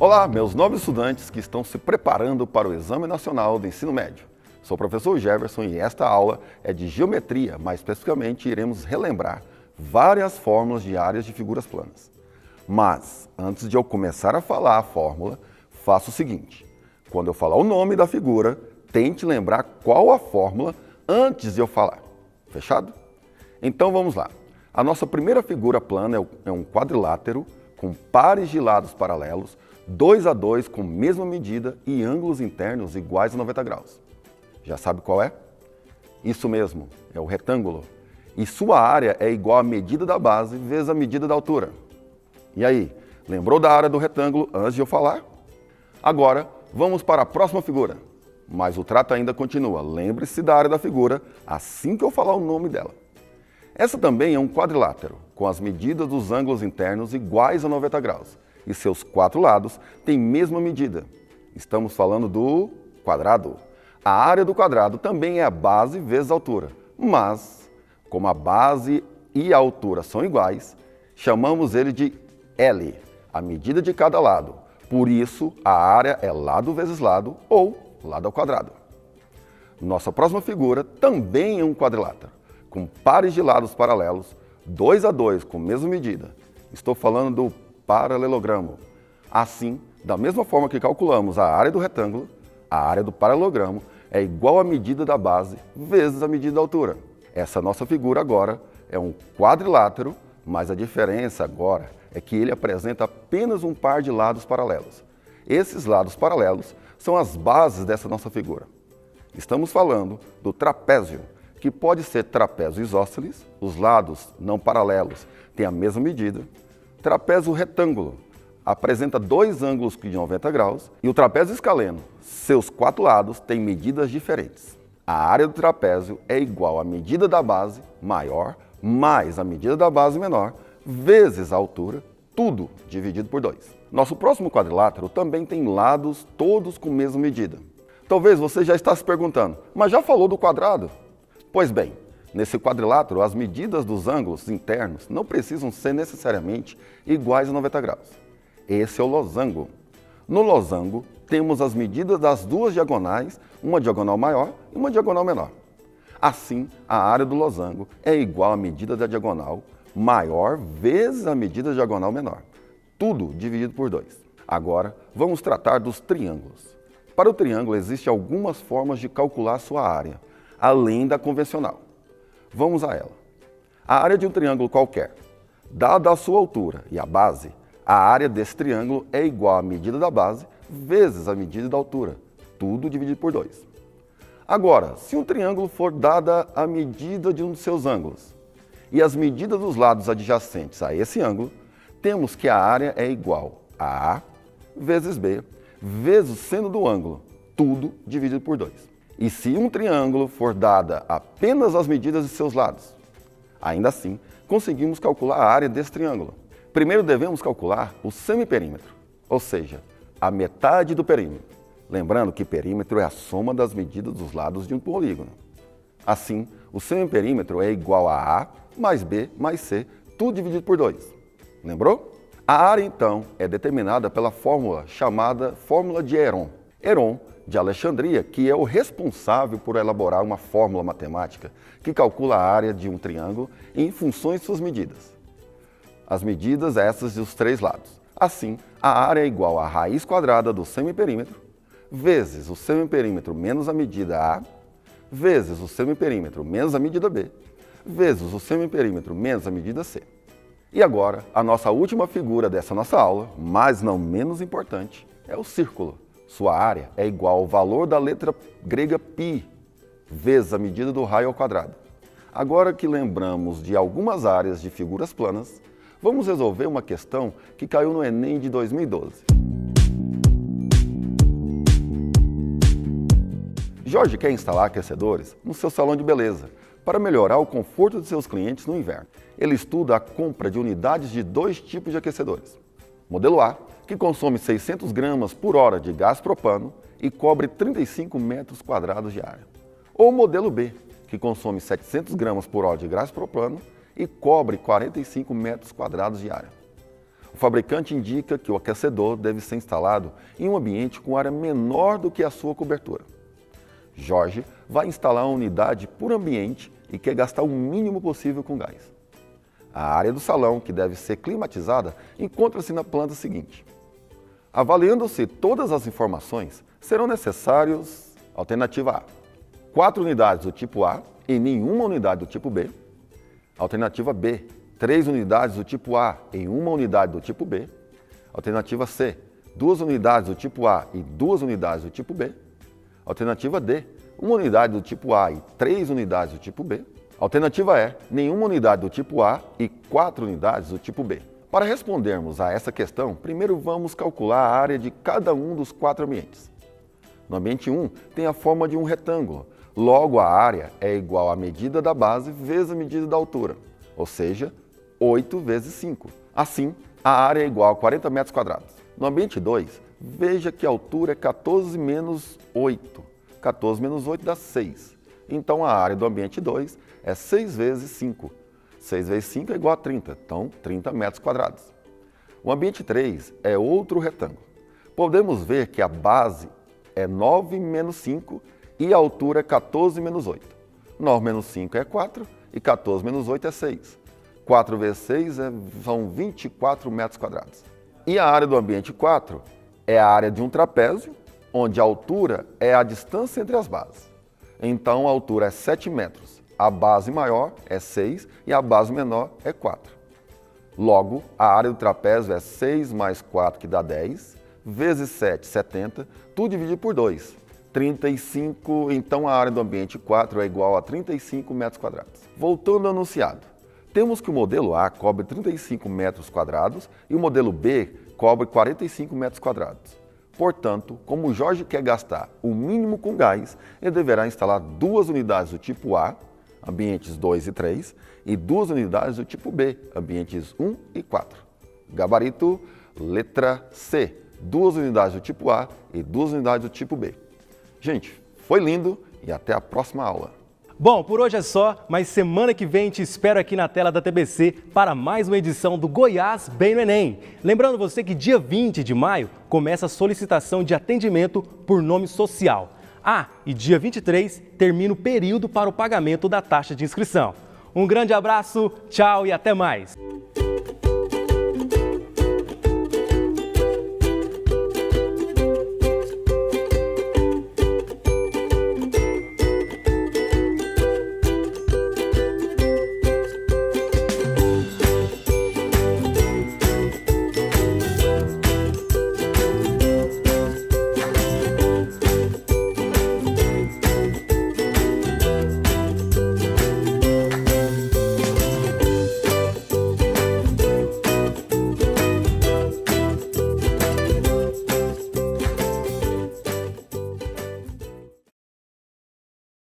Olá, meus nobres estudantes que estão se preparando para o Exame Nacional do Ensino Médio. Sou o professor Jefferson e esta aula é de geometria, mais especificamente iremos relembrar várias fórmulas de áreas de figuras planas. Mas, antes de eu começar a falar a fórmula, faça o seguinte: quando eu falar o nome da figura, tente lembrar qual a fórmula antes de eu falar. Fechado? Então vamos lá. A nossa primeira figura plana é um quadrilátero com pares de lados paralelos, 2 a 2 com mesma medida e ângulos internos iguais a 90 graus. Já sabe qual é? Isso mesmo, é o retângulo. E sua área é igual à medida da base vezes a medida da altura. E aí, lembrou da área do retângulo antes de eu falar? Agora, vamos para a próxima figura. Mas o trato ainda continua. Lembre-se da área da figura assim que eu falar o nome dela. Essa também é um quadrilátero, com as medidas dos ângulos internos iguais a 90 graus. E seus 4 lados têm mesma medida. Estamos falando do quadrado. A área do quadrado também é a base vezes a altura. Mas, como a base e a altura são iguais, chamamos ele de L, a medida de cada lado. Por isso, a área é lado vezes lado ou lado ao quadrado. Nossa próxima figura também é um quadrilátero, com pares de lados paralelos, 2 a 2 com mesma medida. Estou falando do paralelogramo. Assim, da mesma forma que calculamos a área do retângulo, a área do paralelogramo é igual à medida da base vezes a medida da altura. Essa nossa figura agora é um quadrilátero, mas a diferença agora é que ele apresenta apenas um par de lados paralelos. Esses lados paralelos são as bases dessa nossa figura. Estamos falando do trapézio, que pode ser trapézio isósceles, os lados não paralelos têm a mesma medida. Trapézio retângulo apresenta 2 ângulos de 90 graus e o trapézio escaleno, seus 4 lados têm medidas diferentes. A área do trapézio é igual à medida da base maior mais a medida da base menor vezes a altura, tudo dividido por 2. Nosso próximo quadrilátero também tem lados todos com a mesma medida. Talvez você já está se perguntando, mas já falou do quadrado? Pois bem, nesse quadrilátero, as medidas dos ângulos internos não precisam ser necessariamente iguais a 90 graus. Esse é o losango. No losango, temos as medidas das duas diagonais, uma diagonal maior e uma diagonal menor. Assim, a área do losango é igual à medida da diagonal maior vezes a medida da diagonal menor. Tudo dividido por 2. Agora, vamos tratar dos triângulos. Para o triângulo, existem algumas formas de calcular sua área, além da convencional. Vamos a ela. A área de um triângulo qualquer, dada a sua altura e a base, a área desse triângulo é igual à medida da base vezes a medida da altura, tudo dividido por 2. Agora, se um triângulo for dada a medida de um dos seus ângulos e as medidas dos lados adjacentes a esse ângulo, temos que a área é igual a A vezes B vezes o seno do ângulo, tudo dividido por 2. E se um triângulo for dada apenas as medidas de seus lados, ainda assim, conseguimos calcular a área desse triângulo. Primeiro devemos calcular o semiperímetro, ou seja, a metade do perímetro. Lembrando que perímetro é a soma das medidas dos lados de um polígono. Assim, o semiperímetro é igual a A mais B mais C, tudo dividido por 2. Lembrou? A área, então, é determinada pela fórmula chamada fórmula de Heron. Heron, de Alexandria, que é o responsável por elaborar uma fórmula matemática que calcula a área de um triângulo em funções de suas medidas. As medidas essas dos 3 lados. Assim, a área é igual à raiz quadrada do semiperímetro vezes o semiperímetro menos a medida A, vezes o semiperímetro menos a medida B, vezes o semiperímetro menos a medida C. E agora, a nossa última figura dessa nossa aula, mas não menos importante, é o círculo. Sua área é igual ao valor da letra grega π, vezes a medida do raio ao quadrado. Agora que lembramos de algumas áreas de figuras planas, vamos resolver uma questão que caiu no Enem de 2012. Jorge quer instalar aquecedores no seu salão de beleza para melhorar o conforto de seus clientes no inverno. Ele estuda a compra de unidades de 2 tipos de aquecedores. Modelo A, que consome 600 gramas por hora de gás propano e cobre 35 metros quadrados de área. Ou modelo B, que consome 700 gramas por hora de gás propano e cobre 45 metros quadrados de área. O fabricante indica que o aquecedor deve ser instalado em um ambiente com área menor do que a sua cobertura. Jorge vai instalar uma unidade por ambiente e quer gastar o mínimo possível com gás. A área do salão, que deve ser climatizada, encontra-se na planta seguinte. Avaliando-se todas as informações, serão necessários: alternativa A, 4 unidades do tipo A e nenhuma unidade do tipo B. Alternativa B, 3 unidades do tipo A e uma unidade do tipo B. Alternativa C, 2 unidades do tipo A e 2 unidades do tipo B. Alternativa D, 1 unidade do tipo A e 3 unidades do tipo B. Alternativa E, nenhuma unidade do tipo A e 4 unidades do tipo B. Para respondermos a essa questão, primeiro vamos calcular a área de cada um dos 4 ambientes. No ambiente 1, tem a forma de um retângulo. Logo, a área é igual à medida da base vezes a medida da altura, ou seja, 8 vezes 5. Assim, a área é igual a 40 metros quadrados. No ambiente 2, veja que a altura é 14 menos 8. 14 menos 8 dá 6. Então, a área do ambiente 2 é 6 vezes 5. 6 vezes 5 é igual a 30, então 30 metros quadrados. O ambiente 3 é outro retângulo. Podemos ver que a base é 9 menos 5 e a altura é 14 menos 8. 9 menos 5 é 4 e 14 menos 8 é 6. 4 vezes 6 são 24 metros quadrados. E a área do ambiente 4 é a área de um trapézio, onde a altura é a distância entre as bases. Então, a altura é 7 metros, a base maior é 6 e a base menor é 4. Logo, a área do trapézio é 6 mais 4, que dá 10, vezes 7, 70, tudo dividido por 2. 35, então a área do ambiente 4 é igual a 35 metros quadrados. Voltando ao enunciado, temos que o modelo A cobre 35 metros quadrados e o modelo B cobre 45 metros quadrados. Portanto, como o Jorge quer gastar o mínimo com gás, ele deverá instalar 2 unidades do tipo A, ambientes 2 e 3, e 2 unidades do tipo B, ambientes 1 e 4. Gabarito, letra C, 2 unidades do tipo A e 2 unidades do tipo B. Gente, foi lindo e até a próxima aula. Bom, por hoje é só, mas semana que vem te espero aqui na tela da TBC para mais uma edição do Goiás Bem no Enem. Lembrando você que dia 20 de maio começa a solicitação de atendimento por nome social. E dia 23 termina o período para o pagamento da taxa de inscrição. Um grande abraço, tchau e até mais!